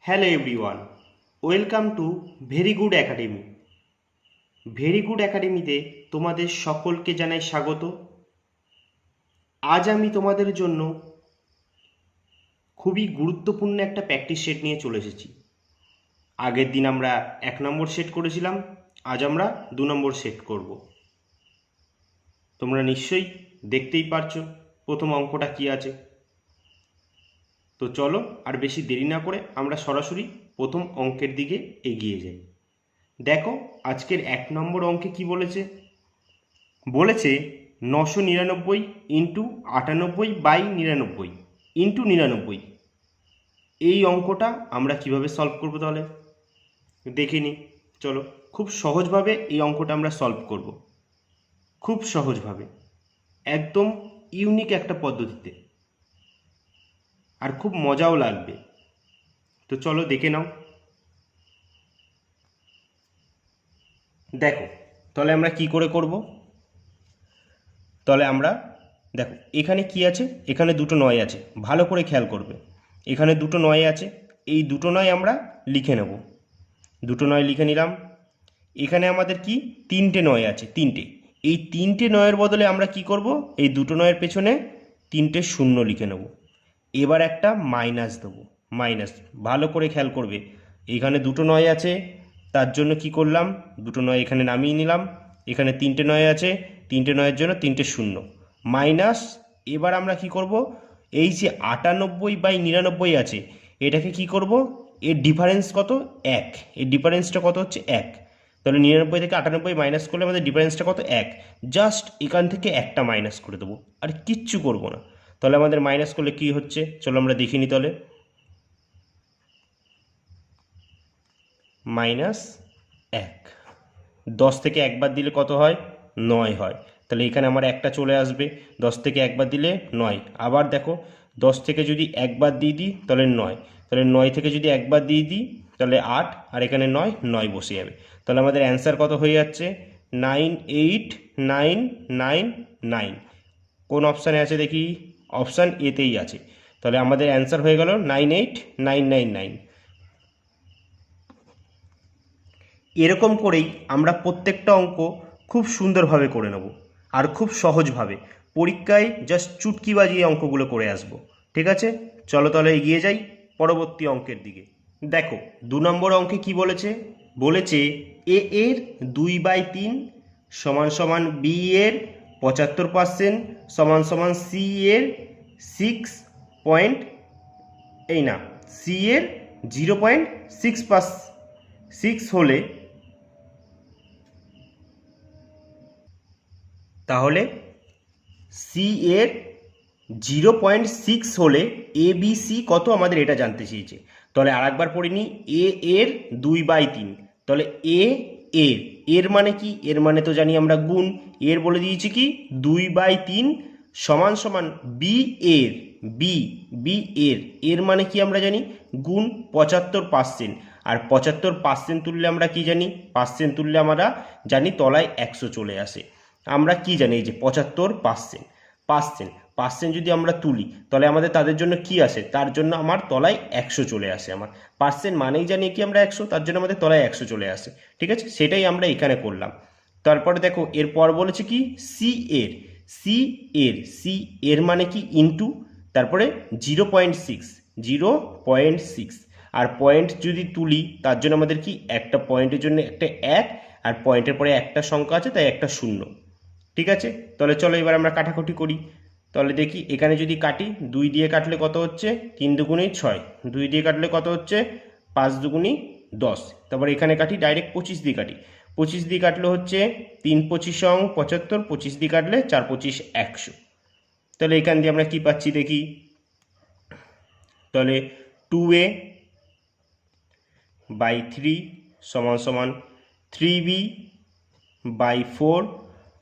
Hello everyone, welcome to very good academy. Very good একাডেমিতে তোমাদের সকলকে জানাই স্বাগত। আজ আমি তোমাদের জন্য খুবই গুরুত্বপূর্ণ একটা প্র্যাকটিস সেট নিয়ে চলে এসেছি। আগের দিন আমরা 1 নম্বর সেট করেছিলাম, আজ আমরা 2 নম্বর সেট করব। তোমরা নিশ্চয়ই দেখতেই পারছো প্রথম অঙ্কটা কি আছে। তো চলো আর বেশি দেরি না করে আমরা সরাসরি প্রথম অঙ্কের দিকে এগিয়ে যাই। দেখো আজকের 1 নম্বর অঙ্কে কি বলেছে। বলেছে 999 ইন্টু 98/99 ইন্টু 99। এই অঙ্কটা আমরা কিভাবে সলভ করব তাহলে দেখে নিই। চলো, খুব সহজভাবে এই অঙ্কটা আমরা সলভ করব, খুব সহজভাবে, একদম ইউনিক একটা পদ্ধতিতে, আর খুব মজাও লাগবে। তো চলো দেখে নাও। দেখো তাহলে আমরা কি করে করব। তাহলে আমরা দেখো এখানে কি আছে, এখানে দুটো 9 আছে, ভালো করে খেয়াল করবে। এখানে দুটো 9 আছে, এই দুটো 9 আমরা লিখে নেব। দুটো 9 লিখে নিলাম। এখানে আমাদের কি তিনটে 9 আছে, তিনটে। এই তিনটে 9-এর বদলে আমরা কি করব, এই দুটো 9-এর পেছনে তিনটে শূন্য লিখে নেব। এবার একটা মাইনাস দেবো, মাইনাস। ভালো করে খেয়াল করবে, এখানে দুটো 9 আছে, তার জন্য কি করলাম, দুটো 9 এখানে নামিয়ে নিলাম। এখানে তিনটে 9 আছে, তিনটে 9-এর জন্য তিনটে শূন্য, মাইনাস। এবার আমরা কি করব, এই যে 98/99 আছে, এটাকে কি করব, এর ডিফারেন্স কত, 1। এর ডিফারেন্সটা কত হচ্ছে 1। তাহলে 99 থেকে 98 মাইনাস করলে আমাদের ডিফারেন্সটা কত, 1। জাস্ট এখান থেকে একটা মাইনাস করে দেবো, আর কিচ্ছু করব না। তাহলে আমাদের মাইনাস করলে কি হচ্ছে, চলো আমরা দেখিনি। তাহলে -1। 10 থেকে একবার দিলে কত হয়, 9 হয়। তাহলে এখানে আমার একটা চলে আসবে, 10 থেকে একবার দিলে 9। আবার দেখো 10 থেকে যদি একবার দিয়ে দিই তাহলে 9, তাহলে 9 থেকে যদি একবার দিয়ে দিই তাহলে 8, আর এখানে 9, 9 বসে যাবে। তাহলে আমাদের অ্যান্সার কত হয়ে যাচ্ছে, 98999। কোন অপশানে আছে দেখি, অপশান এতেই আছে। তাহলে আমাদের অ্যান্সার হয়ে গেল 98999। এরকম করেই আমরা প্রত্যেকটা অঙ্ক খুব সুন্দরভাবে করে নেব, আর খুব সহজভাবে। পরীক্ষায় জাস্ট চুটকি বাজিয়ে অঙ্কগুলো করে আসব। ঠিক আছে, চলো তাহলে এগিয়ে যাই পরবর্তী অঙ্কের দিকে। দেখো 2 নম্বর অঙ্কে কি বলেছে, বলেছে এ এর 2/3 সমান সমান বি এর 75% সমান সমান সি এর 6 পয়েন্ট, এই না, সি এর 0.6 হলে, তাহলে সি এর 0.6 হলে এ বি সি কত, আমাদের এটা জানতে চেয়েছে। তাহলে আর একবার পড়ে নিই, এ এর 2/3, তাহলে এর এর মানে কি, এর মানে তো জানি আমরা গুণ। এর বলে দিয়েছি কি 2/3 সমান সমান বি এর, বি এর মানে কি আমরা জানি গুণ 75%। আর 75% তুললে আমরা কি জানি, পার্সেন্ট তুললে আমরা জানি তলায় 100 চলে আসে। আমরা কি জানি, এই যে 75% যদি আমরা তুলি তাহলে আমাদের তাদের জন্য কি আসে, তার জন্য আমার তলায় 100 চলে আসে। আমার পার্সেন্ট মানেই জানি কি আমরা 100, তার জন্য আমাদের তলায় 100 চলে আসে। ঠিক আছে, সেটাই আমরা এখানে করলাম। তারপরে দেখো এরপর বলেছে কি সি এর মানে কি ইন্টু, তারপরে 0.6, আর পয়েন্ট যদি তুলি তার জন্য আমাদের কি একটা পয়েন্টের জন্য একটা 1, আর পয়েন্টের পরে একটা সংখ্যা আছে তাই একটা শূন্য। ঠিক আছে, তাহলে চলো এবার আমরা কাটাকুটি করি। তাহলে দেখি এখানে যদি কাটি, 2 দিয়ে কাটলে কত হচ্ছে, 3 দুগুণে 6, 2 দিয়ে কাটলে কত হচ্ছে, 5 দুগুণে 10। তারপর এখানে কাটি ডাইরেক্ট 25 দিয়ে কাটি, 25 দিয়ে কাটলে হচ্ছে 3 25 75, 25 দিয়ে কাটলে 4 25 100। তাহলে এখান দিয়ে আমরা কি পাচ্ছি দেখি, তাহলে 2a/3 সমান সমান 3b/4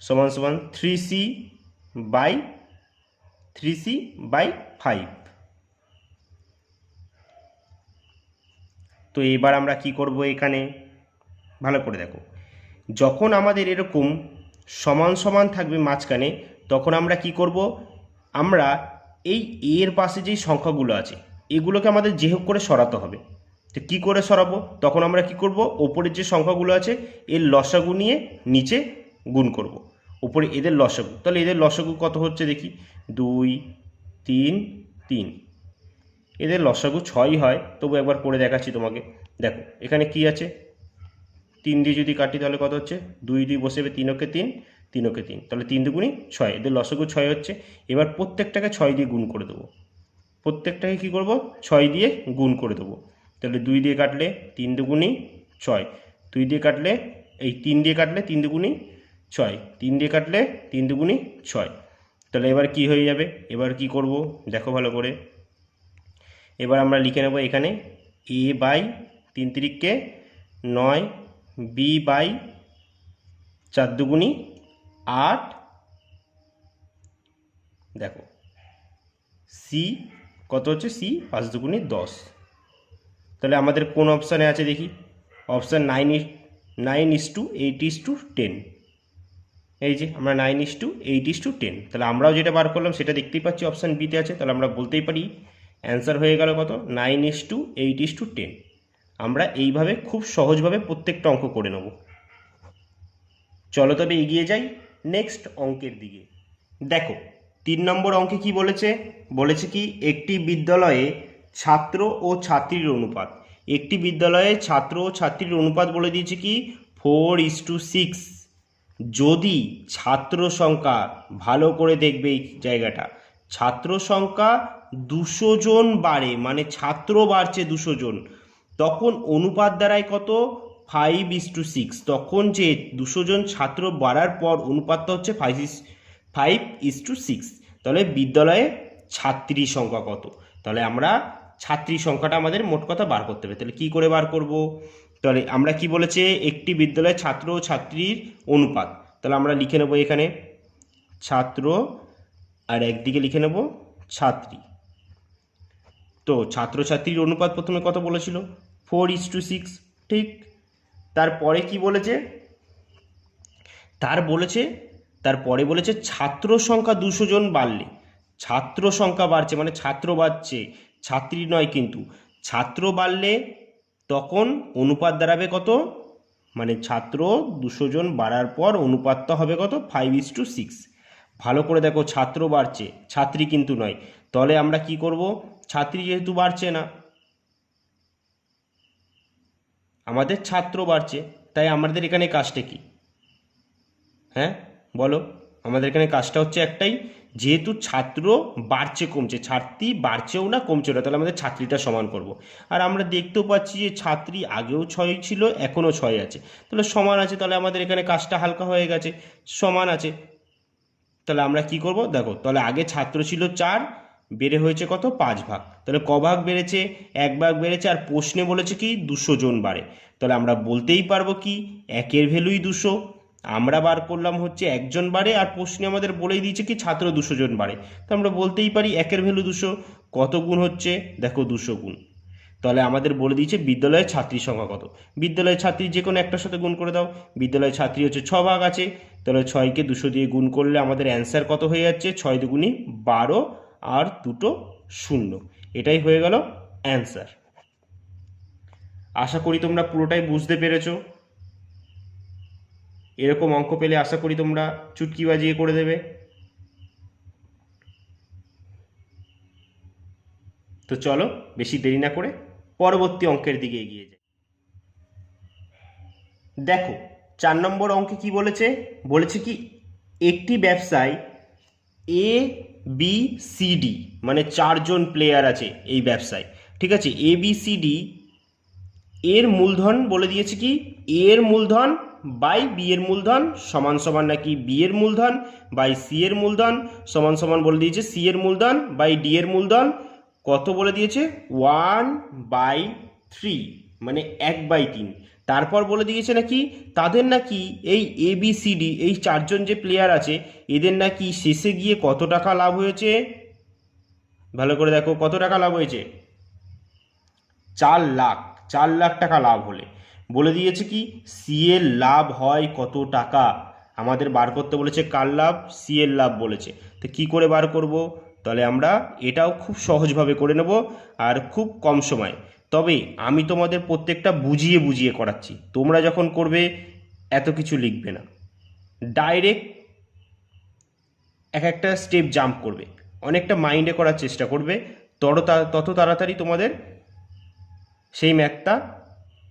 সমান সমান 3c/5। তো এবার আমরা কি করব, এখানে ভালো করে দেখো, যখন আমাদের এরকম সমান সমান থাকবে মাঝখানে, তখন আমরা কি করব, আমরা এই এর পাশে যেই সংখ্যাগুলো আছে এগুলোকে আমাদের যে হোক করে সরাতে হবে। তো কী করে সরাবো? তখন আমরা কি করব, ওপরের যে সংখ্যাগুলো আছে এর লসাগু নিয়ে নিচে গুণ করব, ওপরে এদের লসাগু। তাহলে এদের লসাগু কত হচ্ছে দেখি, 2 3 3, এদের লসাগু 6 হয়। তবু একবার করে দেখাচ্ছি তোমাকে। দেখো এখানে কি আছে, 3 দিয়ে যদি কাটি তাহলে কত হচ্ছে, 2 2 বসে যাবে, 3 ওকে 3, 3 ওকে 3, তাহলে 3 দুগুণি 6, এদের লসাগু 6 হচ্ছে। এবার প্রত্যেকটাকে 6 দিয়ে গুণ করে দেবো, প্রত্যেকটাকে কী করবো, 6 দিয়ে গুণ করে দেবো। তাহলে 2 দিয়ে কাটলে 3 দুগুণি 6, 2 দিয়ে কাটলে এই 3 দিয়ে কাটলে 3 দুগুণি 6, 3 দিয়ে কাটলে 3 দুগুণি 6। তাহলে এবার কি হয়ে যাবে, এবার কি করব দেখো ভালো করে। এবার আমরা লিখে নেব এখানে a বাই 3 তিরিককে 9, b বাই 4 দুগুণি 8, দেখো c কত হচ্ছে, c 5 দুগুণি 10। তাহলে আমাদের কোন অপশানে আছে দেখি, অপশান 9:8:10। এই যে আমরা 9:8:10, তাহলে আমরাও যেটা বার করলাম সেটা দেখতেই পাচ্ছি অপশান বিতে আছে। তাহলে আমরা বলতেই পারি অ্যান্সার হয়ে গেল কত, 9:8:10। আমরা এইভাবে খুব সহজভাবে প্রত্যেকটা অঙ্ক করে নেব। চলো তবে এগিয়ে যাই নেক্সট অঙ্কের দিকে। দেখো 3 নম্বর অঙ্কে কি বলেছে, বলেছে কি একটি বিদ্যালয়ে ছাত্র ও ছাত্রীর অনুপাত। একটি বিদ্যালয়ে ছাত্র ও ছাত্রীর অনুপাত বলে দিয়েছে কি 4:6। যদি ছাত্র সংখ্যা, ভালো করে দেখবে এই জায়গাটা, ছাত্র সংখ্যা 200 জন বাড়ে, মানে ছাত্র বাড়ছে 200 জন, তখন অনুপাত দ্বারাই কত, 5:6। তখন যে 200 জন ছাত্র বাড়ার পর অনুপাতটা হচ্ছে 5:6। তাহলে বিদ্যালয়ে ছাত্রী সংখ্যা কত, তাহলে আমরা ছাত্রী সংখ্যাটা আমাদের মোট কথা বার করতে হবে। তাহলে কি করে বার করব, তাহলে আমরা কি বলেছে, একটি বিদ্যালয়ে ছাত্র ও ছাত্রীর অনুপাত। তাহলে আমরা লিখে নেব এখানে ছাত্র আর একদিকে লিখে নেব ছাত্রী। তো ছাত্রছাত্রীর অনুপাত প্রথমে কত বলেছিল, 4:6, ঠিক। তারপরে কি বলেছে, তারপরে বলেছে ছাত্র সংখ্যা 200 জন বাড়লে, ছাত্র সংখ্যা বাড়ছে মানে ছাত্র বাড়ছে, ছাত্রী নয় কিন্তু, ছাত্র বাড়লে তখন অনুপাত দাঁড়াবে কত, মানে ছাত্র 200 জন বাড়ার পর অনুপাতটা হবে কত, 5:6। ভালো করে দেখো, ছাত্র বাড়ছে, ছাত্রী কিন্তু নয়। তাহলে আমরা কি করব, ছাত্রী যেহেতু বাড়ছে না, আমাদের ছাত্র বাড়ছে, তাই আমাদের এখানে কাজটা কি, হ্যাঁ বলো, আমাদের এখানে কাজটা হচ্ছে একটাই, যেহেতু ছাত্র বাড়ছে কমছে, ছাত্রী বাড়ছেও না কমছেও না, তাহলে আমাদের ছাত্রীটা সমান করব। আর আমরা দেখতেও পাচ্ছি যে ছাত্রী আগেও 6 ছিল, এখনও 6 আছে, তাহলে সমান আছে, তাহলে আমাদের এখানে কাজটা হালকা হয়ে গেছে, সমান আছে। তাহলে আমরা কি করব দেখো, তাহলে আগে ছাত্র ছিল 4, বেড়ে হয়েছে কত, 5 ভাগ। তাহলে ক ভাগ বেড়েছে, 1 ভাগ বেড়েছে। আর প্রশ্নে বলেছে কি 200 জন বাড়ে, তাহলে আমরা বলতেই পারবো কি একের ভ্যালুই 200। আমরা বার করলাম হচ্ছে 1 জন বাড়ে, আর প্রশ্নে আমাদের বলেই দিয়েছে কি ছাত্র 200 জন বাড়ে, তো আমরা বলতেই পারি একের ভ্যালু 200। কত গুণ হচ্ছে দেখো, 200 গুণ। তাহলে আমাদের বলে দিয়েছে বিদ্যালয়ের ছাত্রীর সংখ্যা কত, বিদ্যালয়ের ছাত্রী যে কোনো একটার সাথে গুণ করে দাও। বিদ্যালয়ের ছাত্রী হচ্ছে 6 ভাগ আছে, তাহলে 6কে 200 দিয়ে গুণ করলে আমাদের অ্যান্সার কত হয়ে যাচ্ছে, 6 দুগুণি 12 আর 2টো 0, এটাই হয়ে গেল অ্যান্সার। আশা করি তোমরা পুরোটাই বুঝতে পেরেছো। এরকম অঙ্ক পেলে আশা করি তোমরা চুটকি বাজিয়ে করে দেবে। তো চলো বেশি দেরি না করে পরবর্তী অঙ্কের দিকে এগিয়ে যাই। দেখো 4 নম্বর অঙ্কে কি বলেছে, বলেছে কি একটি ব্যবসায় ABCD, মানে 4 জন প্লেয়ার আছে এই ব্যবসায়, ঠিক আছে। ABCD এর মূলধন বলে দিয়েছে কি A এর মূলধন বাই B এর মূলধন সমান সমান নাকি B এর মূলধন বাই C এর মূলধন সমান সমান বলে দিয়েছে C এর মূলধন বাই D এর মূলধন, কত বলে দিয়েছে 1/3, মানে 1/3। তারপর বলে দিয়েছে নাকি তাদের নাকি এই ABCD এই 4 জন যে প্লেয়ার আছে এদের নাকি শেষে গিয়ে কত টাকা লাভ হয়েছে, ভালো করে দেখো কত টাকা লাভ হয়েছে, 4 লাখ টাকা লাভ হলে বলে দিয়েছে কি সি এর লাভ হয় কত টাকা, আমাদের বার করতে বলেছে কার লাভ, সি এর লাভ বলেছে। তো কি করে বার করব, তাহলে আমরা এটাও খুব সহজভাবে করে নেব আর খুব কম সময়। তবে আমি তোমাদের প্রত্যেকটা বুঝিয়ে বুঝিয়ে করাচ্ছি, তোমরা যখন করবে এত কিছু লিখবে না, ডাইরেক্ট এক একটা স্টেপ জাম্প করবে, অনেকটা মাইন্ডে করার চেষ্টা করবে, তত তাড়াতাড়ি তোমাদের সেই ম্যাথটা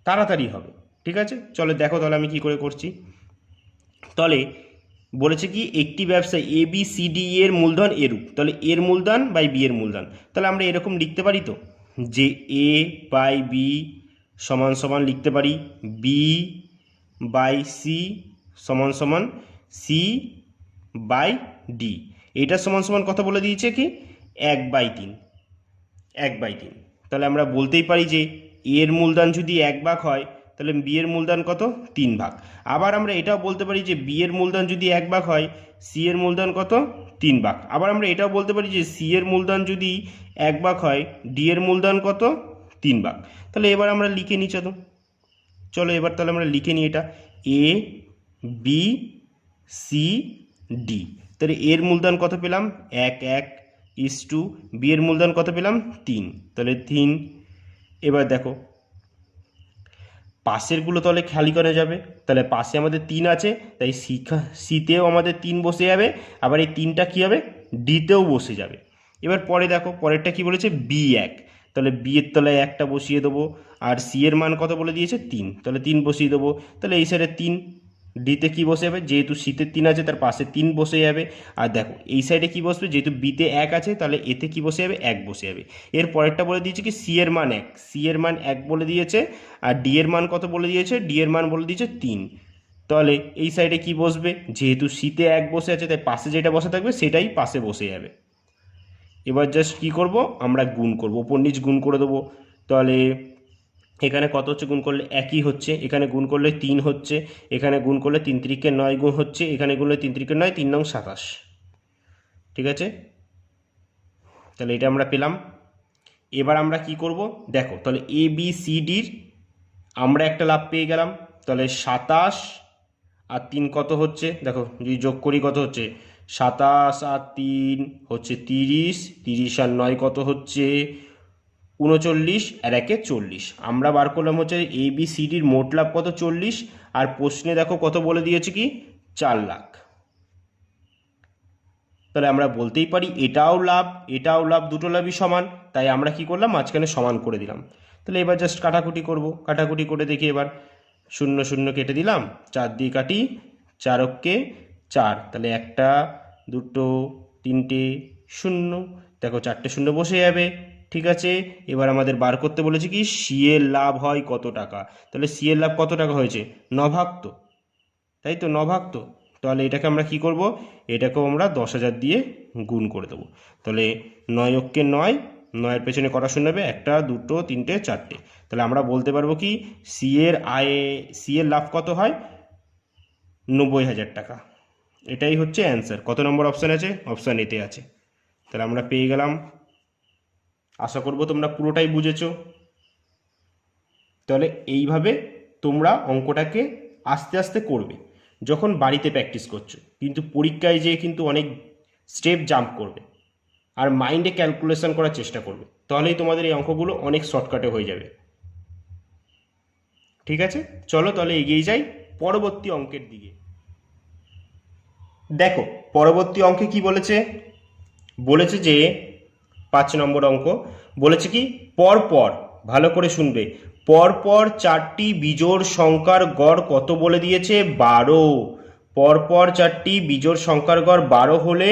তাড়াতাড়ি হবে। ঠিক আছে, চলো দেখো তাহলে আমি কি করে করছি। তাহলে বলেছে কি একটি ব্যবসায় এ বি সি ডি এর মূলধন এরূপ, তাহলে এর মূলধন বাই বি এর মূলধন, তাহলে আমরা এরকম লিখতে পারি তো যে এ বাই বি সমান সমান লিখতে পারি বি বাই সি সমান সমান সি বাই ডি। এটা সমান সমান কত বলে দিয়েছে কি 1/3, 1/3। তাহলে আমরা বলতেই পারি যে এর মূলধন যদি 1 ভাগ হয় তাহলে বি এর মূলধন কত 3 ভাগ। আবার আমরা এটাও বলতে পারি যে বি এর মূলধন যদি 1 ভাগ হয় সি এর মূলধন কত 3 ভাগ। আবার আমরা এটাও বলতে পারি যে সি এর মূলধন যদি 1 ভাগ হয় ডি এর মূলধন কত 3 ভাগ। তাহলে এবার আমরা লিখে নিই, চলো এবার তাহলে আমরা লিখে নিই এটা এ বি সি ডি। তাহলে এর মূলধন কত পেলাম 1/1 বি এর মূলধন কত পেলাম 3, তাহলে 3। এবার দেখো পাশেরগুলো তাহলে খালি করে যাবে, তাহলে পাশে আমাদের 3 আছে, তাই সিতেও আমাদের 3 বসে যাবে, আবার এই 3টা কী হবে ডিতেও বসে যাবে। এবার পরে দেখো পরেরটা কি বলেছে B1, তাহলে বি এর তলায় 1টা বসিয়ে দেবো, আর সি এর মান কত বলে দিয়েছে 3, তাহলে 3 বসিয়ে দেবো। তাহলে এই সাইডে 3, ডিতে কী বসে যাবে যেহেতু সিতে 3 আছে তার পাশে 3 বসে যাবে। আর দেখো এই সাইডে কী বসবে যেহেতু বিতে 1 আছে তাহলে এতে কী বসে যাবে 1 বসে যাবে। এর পরেরটা বলে দিয়েছে কি সি এর মান 1, সি এর মান 1 বলে দিয়েছে, আর ডি এর মান কত বলে দিয়েছে ডি এর মান বলে দিয়েছে 3। তাহলে এই সাইডে কি বসবে যেহেতু সিতে 1 বসে আছে তাই পাশে যেটা বসে থাকবে সেটাই পাশে বসে যাবে। এবার জাস্ট কী করব আমরা গুণ করব, ওপর নিচ গুণ করে দেবো। তাহলে এখানে কত হচ্ছে গুণ করলে 1ই হচ্ছে, এখানে গুণ করলে 3 হচ্ছে, এখানে গুণ করলে 3 3 9 গুণ হচ্ছে, এখানে গুণলে 3 3 9 3 9 27। ঠিক আছে, তাহলে এটা আমরা পেলাম। এবার আমরা কি করব দেখো, তাহলে এ বি সি ডির আমরা একটা লাভ পেয়ে গেলাম। তাহলে 27 আর 3 কত হচ্ছে দেখো যদি যোগ করি কত হচ্ছে 27 আর 3 হচ্ছে 30, 30 আর 9 কত হচ্ছে 39, আর 1 40। আমরা বার করলাম হচ্ছে এ বি সি ডির মোট লাভ কত 40, আর প্রশ্নে দেখো কত বলে দিয়েছে কি 4 লাখ। তাহলে আমরা বলতেই পারি এটাও লাভ, দুটো লাভই সমান, তাই আমরা কি করলাম মাঝখানে সমান করে দিলাম। তাহলে এবার জাস্ট কাটাকুটি করব, কাটাকুটি করে দেখি এবার 0 0 কেটে দিলাম, 4 দিয়ে কাটি 4 × 4, তাহলে 1টা 2টো 3টে 0, দেখো 4টে 0 বসে যাবে। ঠিক আছে, এবার আমাদের বার করতে বলেছে কি সি এর লাভ হয় কত টাকা, তাহলে সি এর লাভ কত টাকা হয়েছে 9 ভাগ, তো তাই তো 9 ভাগ। তো তাহলে এটাকে আমরা কি করব এটাকেও আমরা 10,000 দিয়ে গুণ করে দেবো। তাহলে 9 × 9, 9 এর পেছনে কটা শূন্য হবে 1টা 2টো 3টে 4টে। তাহলে আমরা বলতে পারবো কি সি এর লাভ কত হয় 90,000 টাকা। এটাই হচ্ছে অ্যান্সার। কত নম্বর অপশান আছে অপশান এতে আছে। তাহলে আমরা পেয়ে গেলাম। আশা করব তোমরা পুরোটাই বুঝেছো। তাহলে এইভাবে তোমরা অঙ্কটাকে আস্তে আস্তে করবে যখন বাড়িতে প্র্যাকটিস করছো, কিন্তু পরীক্ষায় যেয়ে কিন্তু অনেক স্টেপ জাম্প করবে আর মাইন্ডে ক্যালকুলেশন করার চেষ্টা করবে, তাহলেই তোমাদের এই অঙ্কগুলো অনেক শর্টকাটে হয়ে যাবে। ঠিক আছে, চলো তাহলে এগিয়ে যাই পরবর্তী অঙ্কের দিকে। দেখো পরবর্তী অঙ্কে কি বলেছে, বলেছে যে 5 নম্বর অঙ্ক বলেছে কি পরপর, ভালো করে শুনবে, পরপর 4টি বিজোড় সংখ্যার গড় কত বলে দিয়েছে 12। পরপর 4টি বিজোড় সংখ্যার গড় 12 হলে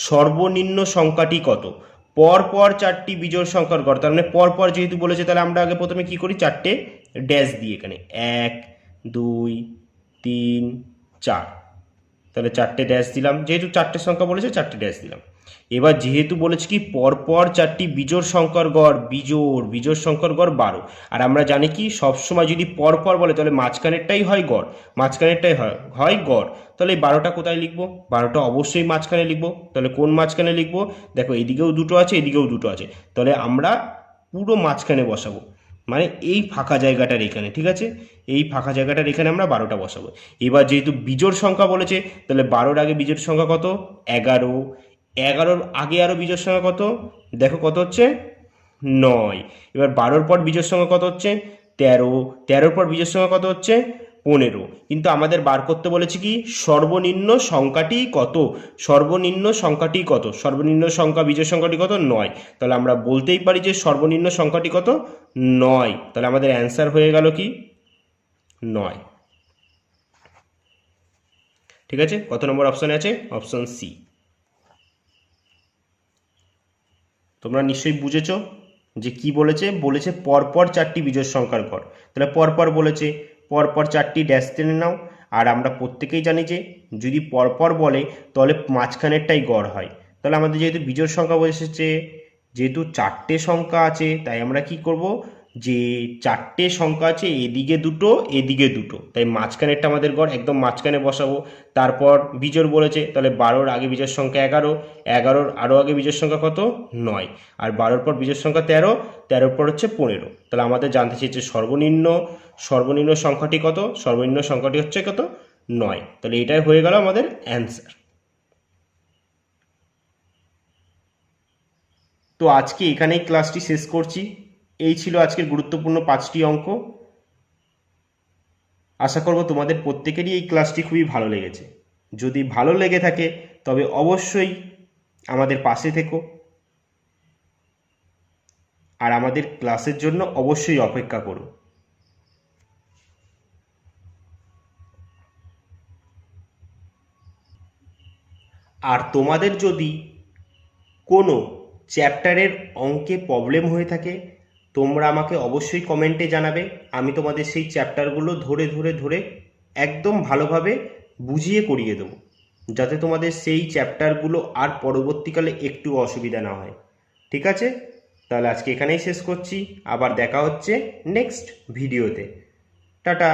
সর্বনিম্ন সংখ্যাটি কত। পরপর 4টি বিজোড় সংখ্যার গড়, তার মানে পরপর যেহেতু বলেছে তাহলে আমরা আগে প্রথমে কি করি 4টে ড্যাশ দিই, এখানে 1 2 3 4, তাহলে 4টে ড্যাশ দিলাম, যেহেতু 4টে সংখ্যা বলেছে 4টে ড্যাশ দিলাম। এবার যেহেতু বলেছে কি পরপর 4টি বিজোড় সংখ্যার গড়, বিজোড় সংখ্যার গড় 12, আর আমরা জানি কি সবসময় যদি পরপর বলে তাহলে মাঝখানেরটাই হয় গড়, মাঝখানেরটাই হয় গড়। তাহলে এই 12টা কোথায় লিখবো, 12টা অবশ্যই মাঝখানে লিখবো। তাহলে কোন মাঝখানে লিখবো, দেখো এদিকেও দুটো আছে এদিকেও দুটো আছে, তাহলে আমরা পুরো মাঝখানে বসাবো, মানে এই ফাঁকা জায়গাটার এখানে। ঠিক আছে, এই ফাঁকা জায়গাটার এখানে আমরা 12টা বসাবো। এবার যেহেতু বিজোড় সংখ্যা বলেছে তাহলে 12-র আগে বিজোড় সংখ্যা কত 11, 11-র আগে আরও বিজোড় সংখ্যা কত, দেখো কত হচ্ছে 9। এবার 12-র পর বিজোড় সংখ্যা কত হচ্ছে? 13। 13-র পর বিজোড় সংখ্যা কত হচ্ছে? 15। কিন্তু আমাদের বার করতে বলেছে কি সর্বনিম্ন সংখ্যাটি কত, সর্বনিম্ন সংখ্যাটি কত, সর্বনিম্ন সংখ্যা বিজোড় সংখ্যাটি কত? 9। তাহলে আমরা বলতেই পারি যে সর্বনিম্ন সংখ্যাটি কত? 9। তাহলে আমাদের অ্যান্সার হয়ে গেল কি 9। ঠিক আছে, কত নম্বর অপশানে আছে? Option C. তোমরা নিশ্চয়ই বুঝেছো যে কি বলেছে, বলেছে পরপর 4টি বিজোড় সংখ্যার গড়। তাহলে পরপর বলেছে, পরপর 4টি ড্যাশ টেনে নাও। আর আমরা প্রত্যেকেই জানি যে যদি পরপর বলে তাহলে মাঝখানেরটাই গড় হয়। তাহলে আমাদের যেহেতু বিজোড় সংখ্যা বসেছে, যেহেতু 4টে সংখ্যা আছে, তাই আমরা কি করব, যে 4টে সংখ্যা আছে, এদিকে দুটো এদিকে দুটো, তাই মাঝখানেরটা আমাদের গড়, একদম মাঝখানে বসাবো। তারপর বিজোড় বলেছে, তাহলে 12-র আগে বিজোড় সংখ্যা 11, 11-র আরও আগে বিজোড় সংখ্যা কত? 9। আর 12-র পর বিজোড় সংখ্যা 13, 13-র পর হচ্ছে 15। তাহলে আমাদের জানতে চেয়েছে সর্বনিম্ন সংখ্যাটি কত? সর্বনিম্ন সংখ্যাটি হচ্ছে কত? 9। তাহলে এটাই হয়ে গেল আমাদের অ্যান্সার। তো আজকে এখানেই ক্লাসটি শেষ করছি। এই ছিল আজকের গুরুত্বপূর্ণ 5টি অঙ্ক। আশা করব তোমাদের প্রত্যেকেরই এই ক্লাসটি খুবই ভালো লেগেছে। যদি ভালো লেগে থাকে তবে অবশ্যই আমাদের পাশে থেকো, আর আমাদের ক্লাসের জন্য অবশ্যই অপেক্ষা করো। আর তোমাদের যদি কোনো চ্যাপ্টারের অঙ্কে প্রবলেম হয়ে থাকে, তোমরা আমাকে অবশ্যই কমেন্টে জানাবে। আমি তোমাদের সেই চ্যাপ্টারগুলো ধরে ধরে ধরে একদম ভালোভাবে বুঝিয়ে করিয়ে দেবো, যাতে তোমাদের সেই চ্যাপ্টারগুলো আর পরবর্তীকালে একটু অসুবিধা না হয়। ঠিক আছে, তাহলে আজকে এখানেই শেষ করছি। আবার দেখা হচ্ছে নেক্সট ভিডিওতে। টাটা।